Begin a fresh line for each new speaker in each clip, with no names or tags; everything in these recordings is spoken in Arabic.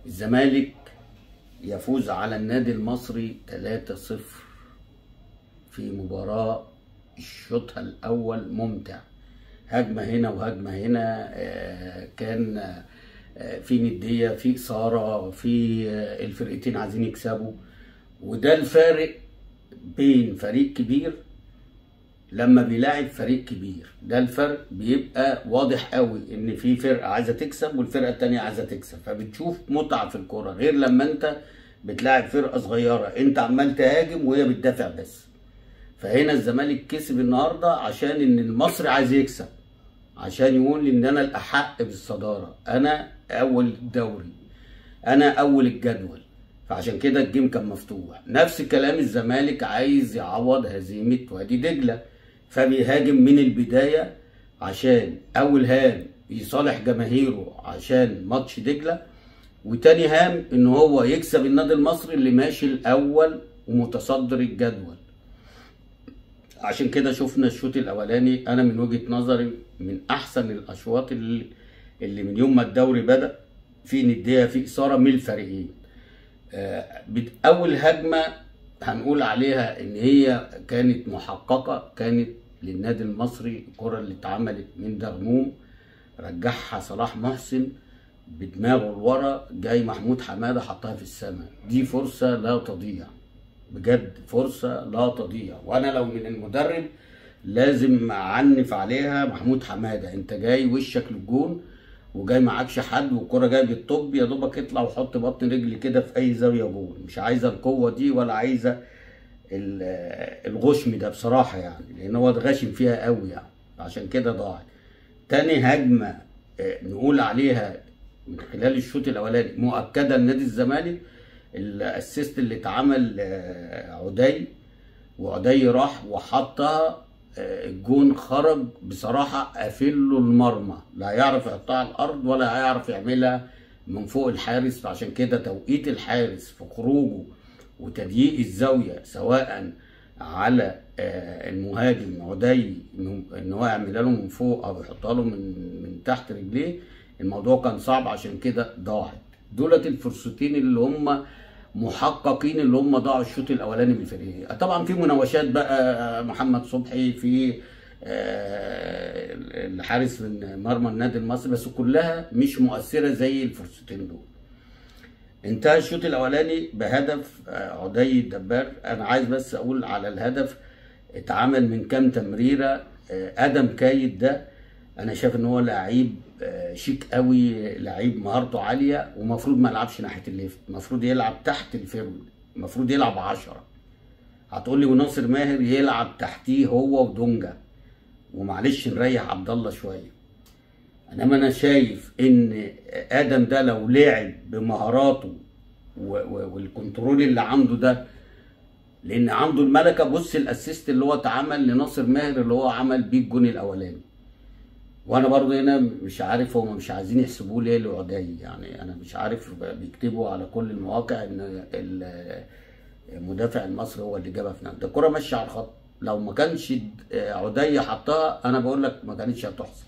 الزمالك يفوز على النادي المصري 3-0 في مباراة شوطها الأول ممتع، هجمة هنا وهجمة هنا، كان في ندية، في إثارة، في الفرقتين عايزين يكسبوا. وده الفارق بين فريق كبير لما بيلاعب فريق كبير، ده الفرق بيبقى واضح قوي ان في فرقه عايزه تكسب والفرقه التانيه عايزه تكسب، فبتشوف متعه في الكوره غير لما انت بتلاعب فرقه صغيره انت عمال تهاجم وهي بتدافع بس. فهنا الزمالك كسب النهارده عشان ان المصري عايز يكسب، عشان يقول ان انا الاحق بالصداره، انا اول الدوري، انا اول الجدول، فعشان كده الجيم كان مفتوح. نفس كلام الزمالك عايز يعوض هزيمه وادي دجله، فبيهاجم من البدايه عشان اول هام يصالح جماهيره عشان ماتش دجله، وتاني هام ان هو يكسب النادي المصري اللي ماشي الاول ومتصدر الجدول. عشان كده شفنا الشوط الاولاني انا من وجهه نظري من احسن الاشواط اللي من يوم ما الدوري بدا، في نديه، في اثاره من الفريقين. اول هجمه هنقول عليها ان هي كانت محققه، كانت للنادي المصري، الكره اللي اتعملت من دغنوم رجعها صلاح محسن بدماغه لورا، جاي محمود حماده حطها في السماء. دي فرصه لا تضيع، بجد فرصه لا تضيع، وانا لو من المدرب لازم اعنف عليها محمود حماده. انت جاي وشك للجون وجاي معكش حد والكره جايه بالطب، يا دوبك اطلع وحط بطن رجلي كده في اي زاويه جول، مش عايزه القوه دي ولا عايزه الغشم ده بصراحه يعني، لان هو اتغاشم فيها قوي يعني، عشان كده ضاعت. تاني هجمه نقول عليها من خلال الشوط الاولاني مؤكده لنادي الزمالك، الاسيست اللي اتعمل عدي راح وحطها، الجون خرج بصراحه قافل له المرمى، لا هيعرف يحطها على الارض ولا هيعرف يعملها من فوق الحارس. فعشان كده توقيت الحارس في خروجه وتضييق الزاويه سواء على المهاجم عدي ان هو يعملها له من فوق او يحطها له من تحت رجليه، الموضوع كان صعب، عشان كده ضاعت. دولت الفرصتين اللي هم محققين اللي هم ضاعوا الشوط الاولاني من الفريق. طبعا في مناوشات بقى، محمد صبحي في الحارس من مرمى النادي المصري، بس كلها مش مؤثره زي الفرصتين دول. انتهى الشوط الاولاني بهدف عدي الدبار. انا عايز بس اقول على الهدف، اتعمل من كام تمريره. ادم كايد ده انا شايف ان هو لعيب شيك قوي، لعيب مهارته عاليه، ومفروض ما يلعبش ناحيه الليفت، المفروض يلعب تحت الفيرود، المفروض يلعب 10. هتقول لي وناصر ماهر يلعب تحتيه هو ودونجا، ومعلش نريح عبد الله شويه. انما انا شايف ان ادم ده لو لعب بمهاراته والكنترول اللي عنده ده، لان عنده الملكه. بص الاسيست اللي هو اتعمل لناصر ماهر اللي هو عمل بيه الجون الاولاني، وانا برضه هنا مش عارف هم مش عايزين يحسبوه ليه لعدي، يعني انا مش عارف، بيكتبوا على كل المواقع ان المدافع المصري هو اللي جابها في نفسه. ده الكوره ماشيه على الخط، لو ما كانش عدي حطها انا بقول لك ما كانتش هتحصل.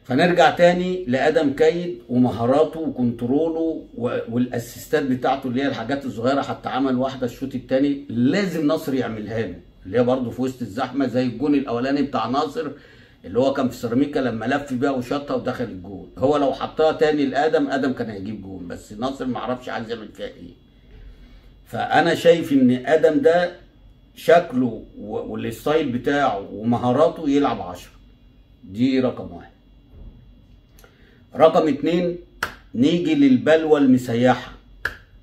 فنرجع تاني لادم كايد ومهاراته وكنتروله والاسيستات بتاعته اللي هي الحاجات الصغيره، حتى عمل واحده الشوط الثاني لازم ناصر يعملها له، اللي هي برضه في وسط الزحمه زي الجون الاولاني بتاع ناصر اللي هو كان في سيراميكا لما لف بيها وشطها ودخل الجون. هو لو حطها تاني لادم كان هيجيب جون، بس ناصر ما عرفش عايز يعمل فيها ايه. فانا شايف ان ادم ده شكله والستايل بتاعه ومهاراته يلعب 10، دي رقم 1. رقم 2 نيجي للبلوه المسيحه،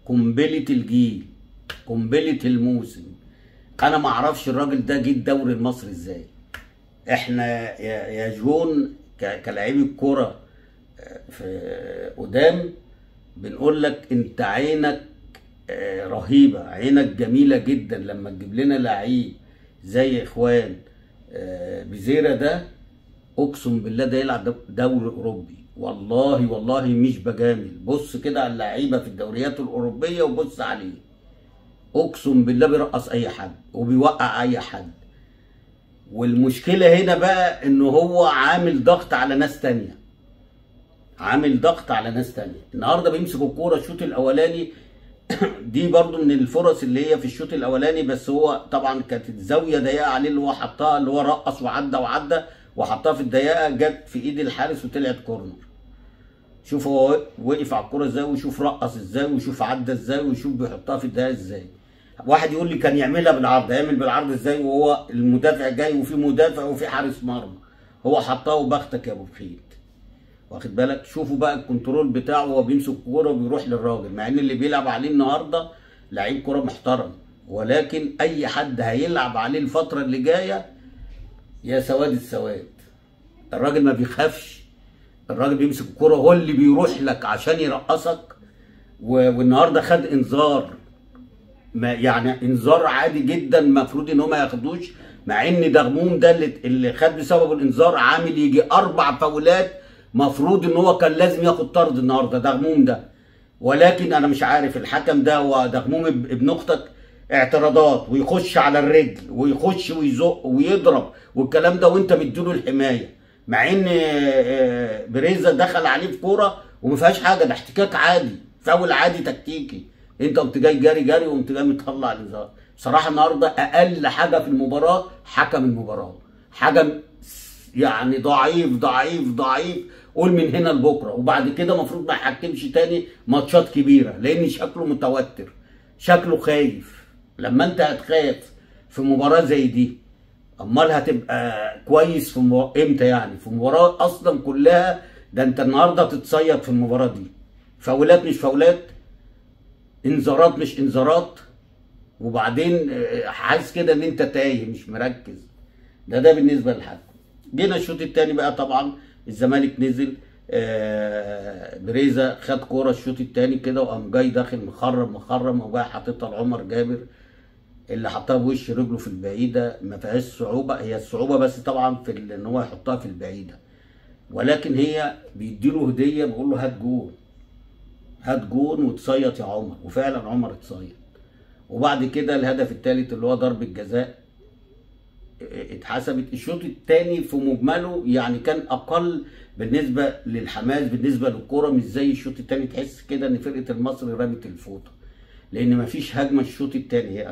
قنبله الجيل، قنبله الموسم. انا ما اعرفش الراجل ده جه الدوري المصري ازاي. احنا يا جون كلاعبي الكوره في قدام بنقول لك انت عينك رهيبه، عينك جميله جدا لما تجيب لنا لعيب زي اخوان بزيرة ده. اقسم بالله ده يلعب دوري اوروبي، والله مش بجامل. بص كده على اللعيبه في الدوريات الاوروبيه وبص عليه، اقسم بالله بيرقص اي حد وبيوقع اي حد. والمشكله هنا بقى ان هو عامل ضغط على ناس تانية، عامل ضغط على ناس تانية. النهارده بيمسك الكوره الشوط الاولاني دي برضو من الفرص اللي هي في الشوط الاولاني، بس هو طبعا كانت الزاويه ضيقه عليه اللي هو حطها، اللي هو رقص وعدى وحطها في الضيقه، جت في ايد الحارس وطلعت كورنر. شوف هو وقف على الكوره ازاي، وشوف رقص ازاي، وشوف عدى ازاي، وشوف بيحطها في الضيقه ازاي. واحد يقول لي كان يعملها بالعرض، يعمل بالعرض ازاي وهو المدافع جاي وفي مدافع وفي حارس مرمى؟ هو حطها وبختك يا ابو بخيت، واخد بالك؟ شوفوا بقى الكنترول بتاعه وهو بيمسك الكوره وبيروح للراجل، مع ان اللي بيلعب عليه النهارده لعيب كوره محترم، ولكن اي حد هيلعب عليه الفتره اللي جايه يا سواد السواد. الراجل ما بيخافش، الراجل بيمسك الكوره هو اللي بيروح لك عشان يرقصك. والنهارده خد انذار، ما يعني انذار عادي جدا المفروض ان هو ما ياخدوش، مع ان دغموم ده اللي خد بسبب الانذار عامل يجي 4 فاولات، مفروض ان هو كان لازم ياخد طرد النهارده دغموم ده. ولكن انا مش عارف الحكم ده هو دغموم ابن اختك، اعتراضات ويخش على الرجل ويخش ويزق ويضرب والكلام ده وانت مديله الحمايه، مع ان بريزا دخل عليه في كوره وما فيهاش حاجه، ده احتكاك عادي، فاول عادي تكتيكي، انت قمت جاي جري وقمت جاي مطلع الانذار. بصراحه النهارده اقل حاجه في المباراه حكم المباراه، حكم يعني ضعيف، قول من هنا لبكره، وبعد كده المفروض ما يحكمش تاني ماتشات كبيره، لان شكله متوتر، شكله خايف. لما انت هتخاف في مباراه زي دي، امال هتبقى كويس في امتى؟ يعني في مباراه اصلا كلها، ده انت النهارده تتصيد في المباراه دي، فاولات مش فاولات، انذارات مش انذارات، وبعدين حاسس كده ان انت تايه مش مركز. ده بالنسبه للحكم. جينا الشوط الثاني بقى، طبعا الزمالك نزل، بريزا خد كوره الشوط الثاني كده وقام جاي داخل مخرم وجاي حاططها لعمر جابر، اللي حطها بوش رجله في البعيده، ما فيهاش صعوبه، هي الصعوبه بس طبعا في ان هو يحطها في البعيده، ولكن هي بيديله هديه، بيقول له هات جون وتصيط يا عمر، وفعلا عمر اتصيط. وبعد كده الهدف الثالث اللي هو ضربه جزاء اتحسبت. الشوط الثاني في مجمله يعني كان اقل بالنسبه للحماس، بالنسبه للكوره، مش زي الشوط الثاني، تحس كده ان فرقه المصري رمت الفوطه، لان مفيش هجمه الشوط الثاني.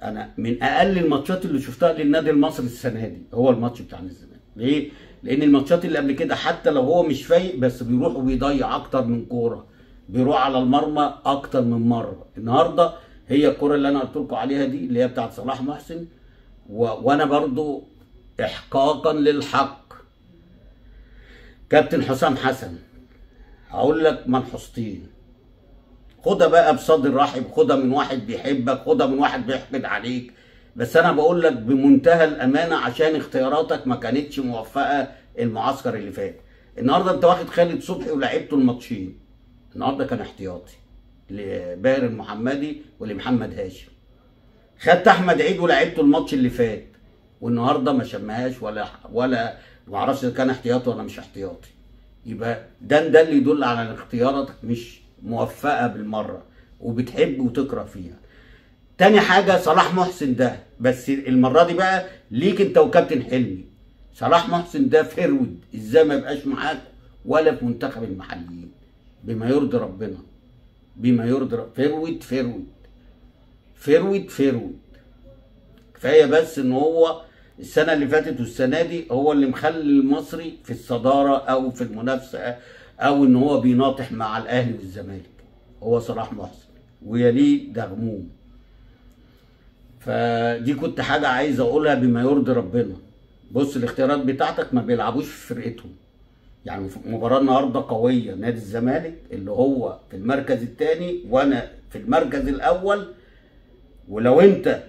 انا من اقل الماتشات اللي شفتها للنادي المصري السنه دي هو الماتش بتاع الزمالك. ليه؟ لان الماتشات اللي قبل كده حتى لو هو مش فايق بس بيروح وبيضيع اكتر من كوره، بيروح على المرمى اكتر من مره. النهارده هي الكوره اللي انا قلت لكم عليها دي اللي هي بتاعت صلاح محسن، وانا برضو احقاقا للحق كابتن حسام حسن هقول لك ملحوظتين، خدها بقى بصدر رحب، خدها من واحد بيحبك، خدها من واحد بيحقد عليك، بس انا بقول لك بمنتهى الامانه عشان اختياراتك ما كانتش موفقه المعسكر اللي فات. النهارده انت واخد خالد صبحي ولعبته الماتشين، النهارده كان احتياطي لباهر المحمدي ولمحمد هاشم. خدت احمد عيد ولعبته الماتش اللي فات، والنهارده ما شمهاش ولا ما اعرفش اذا كان احتياطي ولا مش احتياطي. يبقى ده اللي يدل على ان اختياراتك مش موفقه بالمره، وبتحب وتكره فيها. تاني حاجه صلاح محسن ده، بس المره دي بقى ليك انت وكابتن حلمي. صلاح محسن ده فرود، ازاي ما يبقاش معاك ولا في منتخب المحليين؟ بما يرضي ربنا، بما يرضي فرود. كفايه بس ان هو السنه اللي فاتت والسنه دي هو اللي مخلي المصري في الصداره او في المنافسه، او ان هو بيناطح مع الاهلي والزمالك، هو صلاح محسن ويليه دغموم. فدي كنت حاجه عايز اقولها بما يرضي ربنا. بص الاختيارات بتاعتك ما بيلعبوش في فرقتهم، يعني مباراه النهارده قويه، نادي الزمالك اللي هو في المركز الثاني وانا في المركز الاول، ولو انت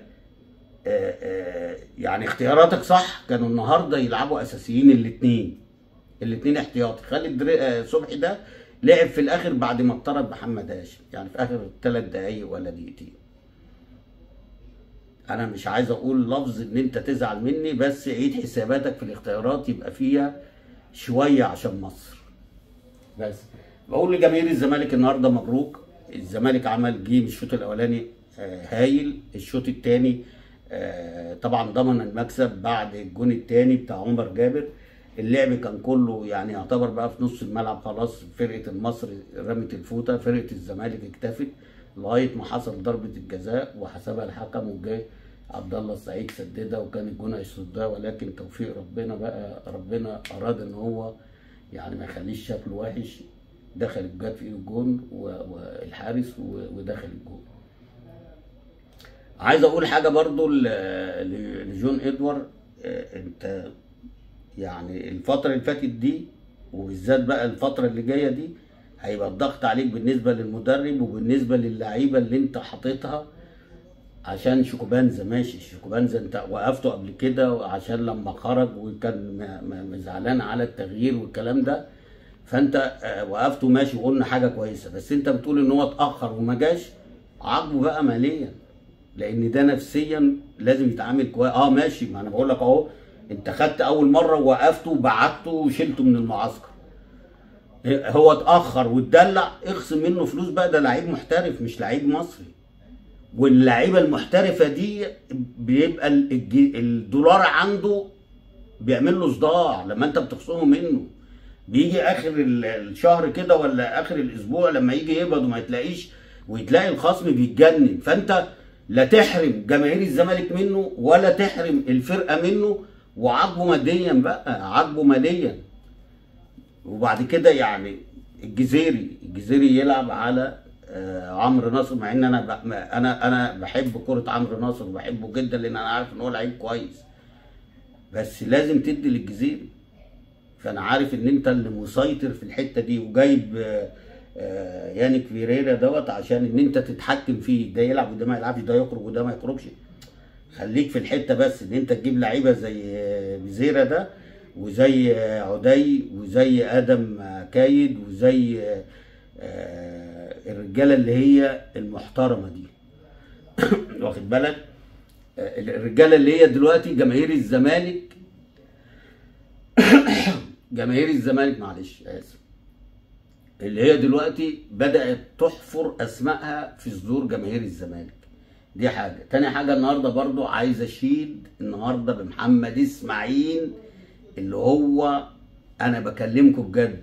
يعني اختياراتك صح كانوا النهارده يلعبوا اساسيين الاثنين احتياطي. خالد صبحي ده لعب في الاخر بعد ما اطرد محمد هاشم، يعني في اخر 3 دقايق ولا دقيقتين. انا مش عايز اقول لفظ ان انت تزعل مني، بس عيد حساباتك في الاختيارات يبقى فيها شويه عشان مصر. بس بقول لجماهير الزمالك النهارده مبروك، الزمالك عمل جيم الشوط الاولاني هايل، الشوط الثاني طبعا ضمن المكسب بعد الجون الثاني بتاع عمر جابر. اللعب كان كله يعني يعتبر بقى في نص الملعب خلاص، فرقه المصري رمت الفوطه، فرقه الزمالك اكتفت لغايه ما حصل ضربه الجزاء وحسبها الحكم، وجاي عبد الله السعيد سددها وكان الجون هيصدها، ولكن توفيق ربنا بقى، ربنا اراد ان هو يعني ما يخليش شكله وحش، دخل جت في الجون والحارس ودخل الجون. عايز اقول حاجه برضو لجون ادوارد، انت يعني الفتره اللي فاتت دي وبالذات بقى الفتره اللي جايه دي هيبقى الضغط عليك بالنسبه للمدرب وبالنسبه للعيبه اللي انت حاططها، عشان شيكوبانزا ماشي، شيكوبانزا انت وقفته قبل كده عشان لما خرج وكان زعلان على التغيير والكلام ده، فانت وقفته ماشي وقلنا حاجه كويسه، بس انت بتقول ان هو اتاخر وما جاش، عاقبه بقى ماليا، لان ده نفسيا لازم يتعامل كويس. ماشي، ما انا بقول لك اهو، انت خدت اول مره ووقفته وبعته وشلته من المعسكر، هو اتاخر واتدلع، اخصم منه فلوس بقى، ده لعيب محترف مش لعيب مصري، واللعيبه المحترفه دي بيبقى الدولار عنده بيعمل له صداع لما انت بتخصمه منه، بيجي اخر الشهر كده ولا اخر الاسبوع لما يجي يقبض وما يتلاقيش ويتلاقي الخصم بيتجنن، فانت لا تحرم جماهير الزمالك منه ولا تحرم الفرقه منه، وعاقبه ماديا بقى، عاقبه ماليا. وبعد كده يعني الجزيري يلعب على عمرو ناصر، مع ان انا بحب كرة عمرو ناصر وبحبه جدا لان انا عارف ان هو لعيب كويس، بس لازم تدي للجزيري، فانا عارف ان انت اللي مسيطر في الحته دي، وجايب يانيك فيريرا دوت عشان ان انت تتحكم فيه، ده يلعب وده ما يلعبش، ده يخرج وده ما يخرجش، خليك في الحته بس ان انت تجيب لعيبه زي فيزيرا ده وزي عدي وزي ادم كايد وزي الرجاله اللي هي المحترمه دي واخد بالك، الرجاله اللي هي دلوقتي جماهير الزمالك جماهير الزمالك معلش اسف، اللي هي دلوقتي بدات تحفر اسمائها في صدور جماهير الزمالك، دي حاجه. تاني حاجه النهارده برضو عايز اشيد النهارده بمحمد اسماعيل، اللي هو انا بكلمكم بجد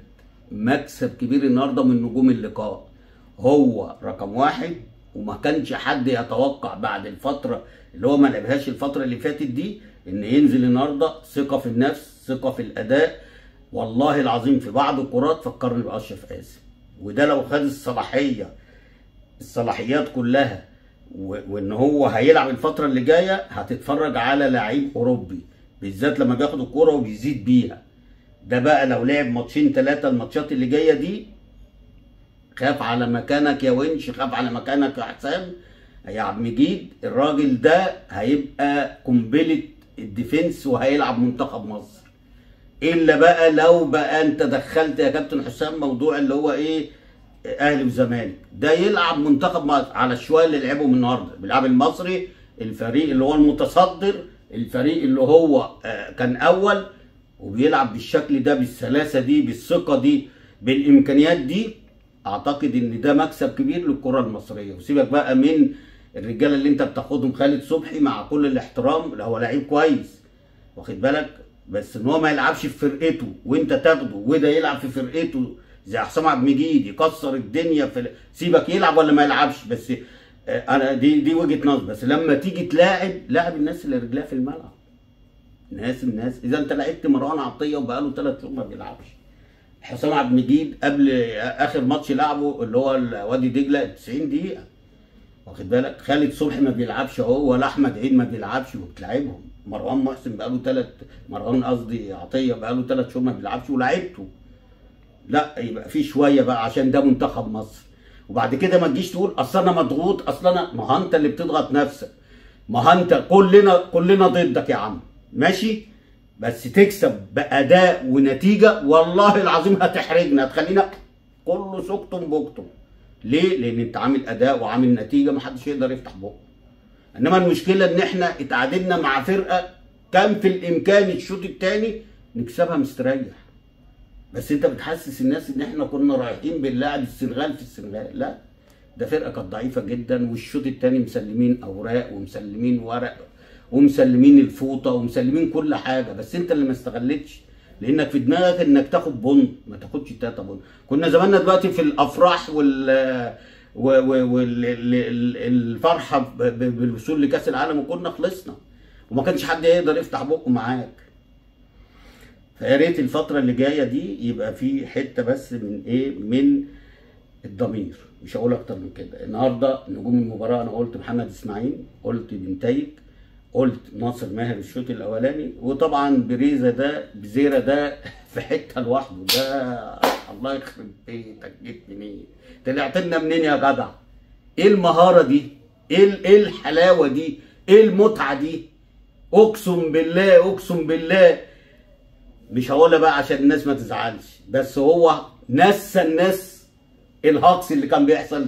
مكسب كبير النهارده من نجوم اللقاء، هو رقم واحد، وما كانش حد يتوقع بعد الفتره اللي هو ما لعبهاش الفتره اللي فاتت دي ان ينزل النهارده، ثقه في النفس، ثقه في الاداء، والله العظيم في بعض الكرات فكرني باشرف قاسم، وده لو خد الصلاحيات كلها وان هو هيلعب الفتره اللي جايه هتتفرج على لعيب اوروبي، بالذات لما بياخد الكوره وبيزيد بيها، ده بقى لو لعب ماتشين ثلاثه الماتشات اللي جايه دي، خاف على مكانك يا ونش، خاف على مكانك يا حسام يا عبد المجيد، الراجل ده هيبقى قنبله الديفنس وهيلعب منتخب مصر، الا بقى لو بقى انت دخلت يا كابتن حسام موضوع اللي هو ايه اهلي وزمالك، ده يلعب منتخب مصر على الشويه اللي لعبهم النهارده، بيلعب المصري الفريق اللي هو المتصدر، الفريق اللي هو كان اول، وبيلعب بالشكل ده بالسلاسه دي بالثقه دي بالامكانيات دي، اعتقد ان ده مكسب كبير للكره المصريه. وسيبك بقى من الرجاله اللي انت بتاخدهم، خالد صبحي مع كل الاحترام هو لعيب كويس واخد بالك، بس ان هو ما يلعبش في فرقته وانت تاخده وده يلعب في فرقته زي حسام عبد المجيد يكسر الدنيا سيبك يلعب ولا ما يلعبش، بس انا دي وجهه نظر، بس لما تيجي لاعب الناس اللي رجلها في الملعب، الناس اذا انت لعبت مروان عطيه وبقاله 3 شهور ما بيلعبش، حسام عبد المجيد قبل اخر ماتش لعبه اللي هو وادي دجله 90 دقيقه واخد بالك، خالد صبحي ما بيلعبش اهو، ولا احمد عيد ما بيلعبش وبتلعبهم، مروان محسن بقاله مروان قصدي عطيه بقاله 3 شهور ما بيلعبش ولعبته، لا يبقى في شويه بقى عشان ده منتخب مصر، وبعد كده ما تجيش تقول اصل انا مضغوط، اصل انا، ما انت اللي بتضغط نفسك، ما انت كلنا ضدك يا عم ماشي، بس تكسب باداء ونتيجه والله العظيم هتحرجنا، هتخلينا كله سكتم بكتم، ليه؟ لان انت عامل اداء وعامل نتيجه محدش يقدر يفتح بقه، انما المشكله ان احنا اتعادلنا مع فرقه كان في الامكان الشوط الثاني نكسبها مستريح، بس انت بتحسس الناس ان احنا كنا رايحين بنلاعب السنغال في السنغال، لا ده فرقه كانت ضعيفه جدا، والشوط الثاني مسلمين اوراق ومسلمين ورق ومسلمين الفوطه ومسلمين كل حاجه، بس انت اللي ما استغلتش لانك في دماغك انك تاخد بن، ما تاخدش 3 بن. كنا زماننا دلوقتي في الافراح والفرحه بالوصول لكاس العالم وكنا خلصنا، وما كانش حد يقدر يفتح بقه معاك. فيا ريت الفتره اللي جايه دي يبقى في حته بس من ايه، من الضمير، مش هقول اكتر من كده. النهارده نجوم المباراه انا قلت محمد اسماعيل، قلت بنتايج، قلت ناصر ماهر الشوط الاولاني، وطبعا بزيرة ده في حته لوحده. ده الله يخرب بيتك، جيت منين؟ طلعت لنا منين يا جدع؟ ايه المهاره دي؟ ايه الحلاوه دي؟ ايه المتعه دي؟ اقسم بالله اقسم بالله مش هقولها بقى عشان الناس ما تزعلش، بس هو نسى الناس الهاكس اللي كان بيحصل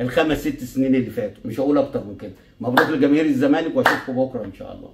ال5 6 سنين اللي فاتوا. مش هقول اكتر من كده. مبروك لجماهير الزمالك، واشوفكم بكره ان شاء الله.